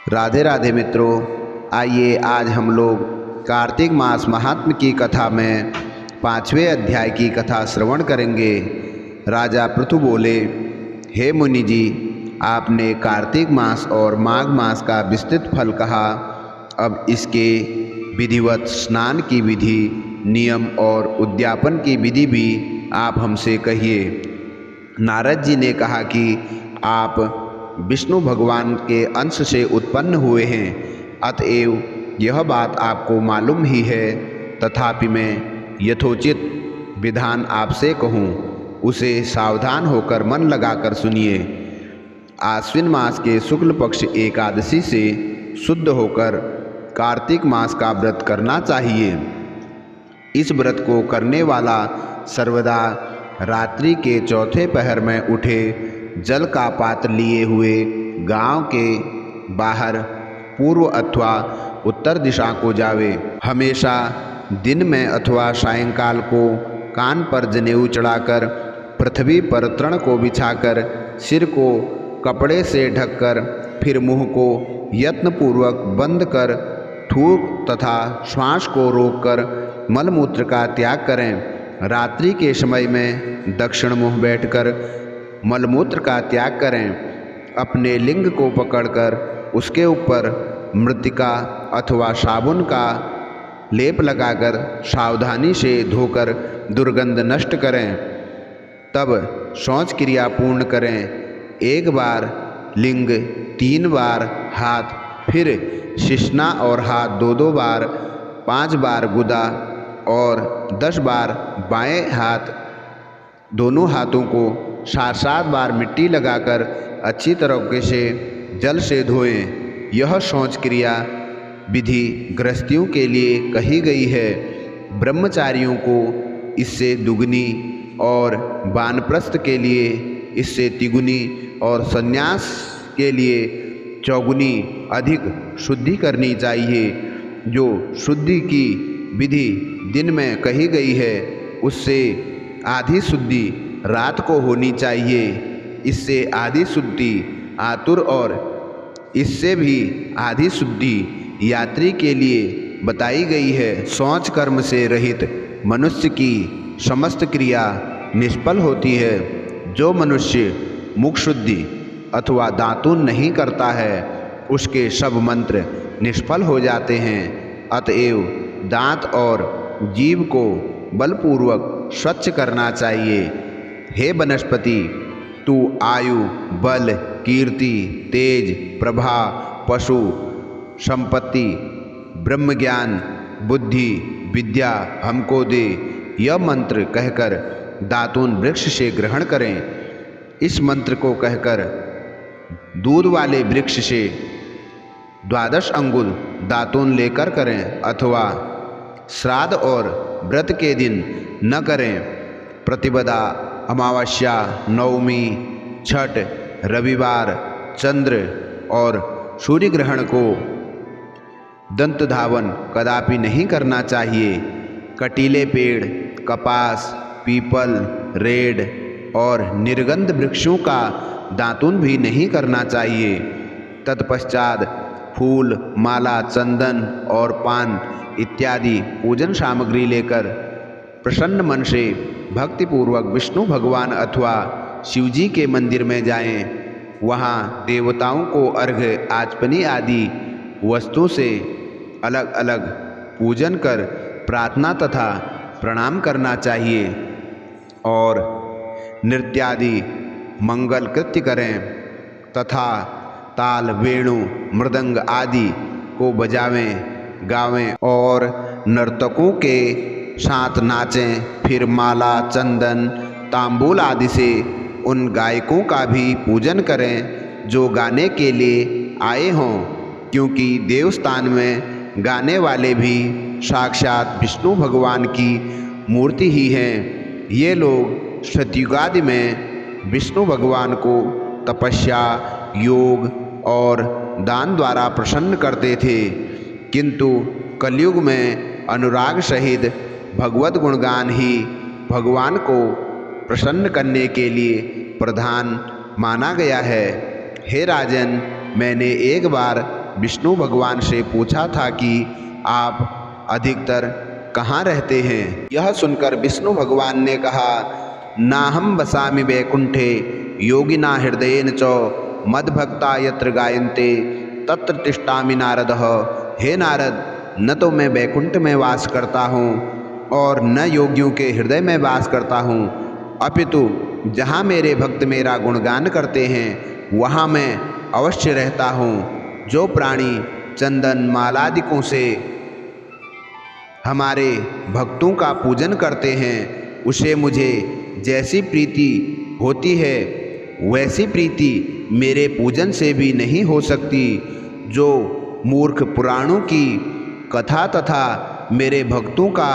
राधे राधे मित्रों, आइए आज हम लोग कार्तिक मास महात्म्य की कथा में 5वें अध्याय की कथा श्रवण करेंगे। राजा पृथु बोले, हे मुनि जी, आपने कार्तिक मास और माघ मास का विस्तृत फल कहा। अब इसके विधिवत स्नान की विधि, नियम और उद्यापन की विधि भी आप हमसे कहिए। नारद जी ने कहा कि आप विष्णु भगवान के अंश से उत्पन्न हुए हैं, अतएव यह बात आपको मालूम ही है। तथापि मैं यथोचित विधान आपसे कहूँ, उसे सावधान होकर मन लगाकर सुनिए। आश्विन मास के शुक्ल पक्ष एकादशी से शुद्ध होकर कार्तिक मास का व्रत करना चाहिए। इस व्रत को करने वाला सर्वदा रात्रि के चौथे पहर में उठे, जल का पात्र लिए हुए गांव के बाहर पूर्व अथवा उत्तर दिशा को जावे। हमेशा दिन में अथवा सायंकाल को कान पर जनेऊ चढ़ाकर, पृथ्वी पर तृण को बिछाकर, सिर को कपड़े से ढककर, फिर मुंह को यत्नपूर्वक बंद कर, थूक तथा श्वास को रोककर मलमूत्र का त्याग करें। रात्रि के समय में दक्षिण मुँह बैठकर मलमूत्र का त्याग करें। अपने लिंग को पकड़कर उसके ऊपर मृतिका अथवा साबुन का लेप लगाकर सावधानी से धोकर दुर्गंध नष्ट करें। तब शौच क्रिया पूर्ण करें। 1 बार लिंग, 3 बार हाथ, फिर शिश्ना और हाथ 2-2 बार, 5 बार गुदा और 10 बार बाएं हाथ, दोनों हाथों को 7-7 बार मिट्टी लगाकर अच्छी तरीके से जल से धोएं। यह शौच क्रिया विधि गृहस्थियों के लिए कही गई है। ब्रह्मचारियों को इससे दुगनी और वानप्रस्थ के लिए इससे तिगुनी और संन्यास के लिए चौगुनी अधिक शुद्धि करनी चाहिए। जो शुद्धि की विधि दिन में कही गई है, उससे आधी शुद्धि रात को होनी चाहिए। इससे आधी शुद्धि आतुर और इससे भी आधी शुद्धि यात्री के लिए बताई गई है। शौच कर्म से रहित मनुष्य की समस्त क्रिया निष्फल होती है। जो मनुष्य मुख शुद्धि अथवा दातून नहीं करता है, उसके सब मंत्र निष्फल हो जाते हैं। अतएव दांत और जीभ को बलपूर्वक स्वच्छ करना चाहिए। हे वनस्पति, तू आयु, बल, कीर्ति, तेज, प्रभा, पशु, संपत्ति, ब्रह्मज्ञान, बुद्धि, विद्या हमको दे, यह मंत्र कहकर दातून वृक्ष से ग्रहण करें। इस मंत्र को कहकर दूध वाले वृक्ष से 12 अंगुल दातून लेकर करें, अथवा श्राद्ध और व्रत के दिन न करें। प्रतिपदा, अमावस्या, नवमी, छठ, रविवार, चंद्र और सूर्य ग्रहण को दंत धावन कदापि नहीं करना चाहिए। कटीले पेड़, कपास, पीपल, रेड़ और निर्गंध वृक्षों का दातून भी नहीं करना चाहिए। तत्पश्चात फूल, माला, चंदन और पान इत्यादि पूजन सामग्री लेकर प्रसन्न मन से भक्तिपूर्वक विष्णु भगवान अथवा शिवजी के मंदिर में जाएं। वहाँ देवताओं को अर्घ्य, आचमनी आदि वस्तु से अलग अलग पूजन कर प्रार्थना तथा प्रणाम करना चाहिए और नृत्यादि मंगल कृत्य करें तथा ताल, वेणु, मृदंग आदि को बजावें, गावें और नर्तकों के साथ नाचें। फिर माला, चंदन, तांबूल आदि से उन गायकों का भी पूजन करें जो गाने के लिए आए हों, क्योंकि देवस्थान में गाने वाले भी साक्षात विष्णु भगवान की मूर्ति ही हैं। ये लोग सतयुगादि में विष्णु भगवान को तपस्या, योग और दान द्वारा प्रसन्न करते थे, किंतु कलयुग में अनुराग सहित भगवत गुणगान ही भगवान को प्रसन्न करने के लिए प्रधान माना गया है। हे राजन, मैंने एक बार विष्णु भगवान से पूछा था कि आप अधिकतर कहाँ रहते हैं। यह सुनकर विष्णु भगवान ने कहा, नाहं वसामि वैकुंठे योगिना हृदयेन च मद्भक्ता यत्र गायन्ते तत्र तिष्ठामि नारदः। हे नारद, न तो मैं वैकुंठ में वास करता हूँ और न योगियों के हृदय में वास करता हूँ, अपितु जहाँ मेरे भक्त मेरा गुणगान करते हैं वहाँ मैं अवश्य रहता हूँ। जो प्राणी चंदन मालादिकों से हमारे भक्तों का पूजन करते हैं उसे मुझे जैसी प्रीति होती है वैसी प्रीति मेरे पूजन से भी नहीं हो सकती। जो मूर्ख पुराणों की कथा तथा मेरे भक्तों का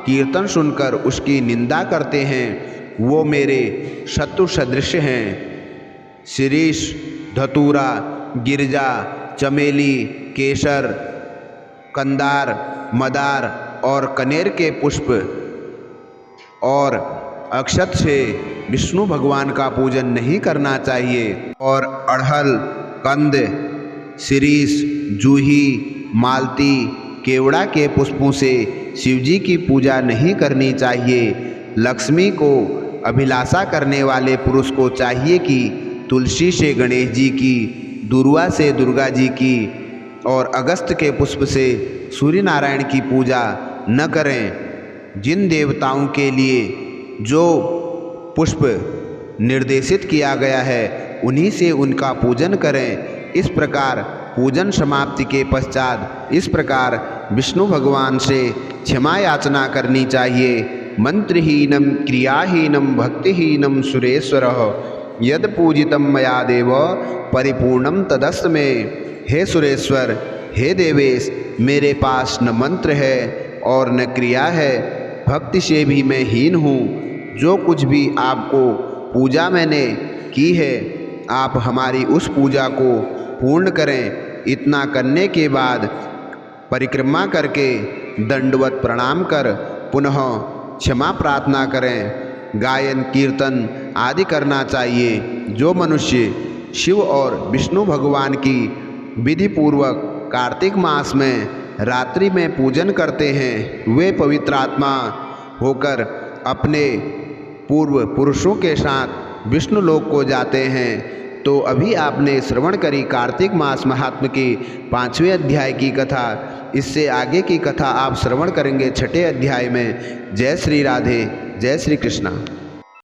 कीर्तन सुनकर उसकी निंदा करते हैं वो मेरे शत्रु सदृश हैं। शिरीष, धतूरा, गिरजा, चमेली, केसर, कंदार, मदार और कनेर के पुष्प और अक्षत से विष्णु भगवान का पूजन नहीं करना चाहिए और अड़हल, कंद, शिरीष, जूही, मालती, केवड़ा के पुष्पों से शिवजी की पूजा नहीं करनी चाहिए। लक्ष्मी को अभिलाषा करने वाले पुरुष को चाहिए कि तुलसी से गणेश जी की, दुर्वा से दुर्गा जी की और अगस्त के पुष्प से सूर्य नारायण की पूजा न करें। जिन देवताओं के लिए जो पुष्प निर्देशित किया गया है उन्हीं से उनका पूजन करें। इस प्रकार पूजन समाप्ति के पश्चात इस प्रकार विष्णु भगवान से क्षमा याचना करनी चाहिए। मंत्रहीनम क्रियाहीनम भक्तिहीनम सुरेश्वरः यद पूजितम मया देव परिपूर्णम तदस्त में। हे सुरेश्वर, हे देवेश, मेरे पास न मंत्र है और न क्रिया है, भक्ति से भी मैं हीन हूँ। जो कुछ भी आपको पूजा मैंने की है आप हमारी उस पूजा को पूर्ण करें। इतना करने के बाद परिक्रमा करके दंडवत प्रणाम कर पुनः क्षमा प्रार्थना करें। गायन, कीर्तन आदि करना चाहिए। जो मनुष्य शिव और विष्णु भगवान की विधि पूर्वक कार्तिक मास में रात्रि में पूजन करते हैं वे पवित्र आत्मा होकर अपने पूर्व पुरुषों के साथ विष्णु लोक को जाते हैं। तो अभी आपने श्रवण करी कार्तिक मास महात्म्य की 5वें अध्याय की कथा। इससे आगे की कथा आप श्रवण करेंगे 6ठे अध्याय में। जय श्री राधे, जय श्री कृष्णा।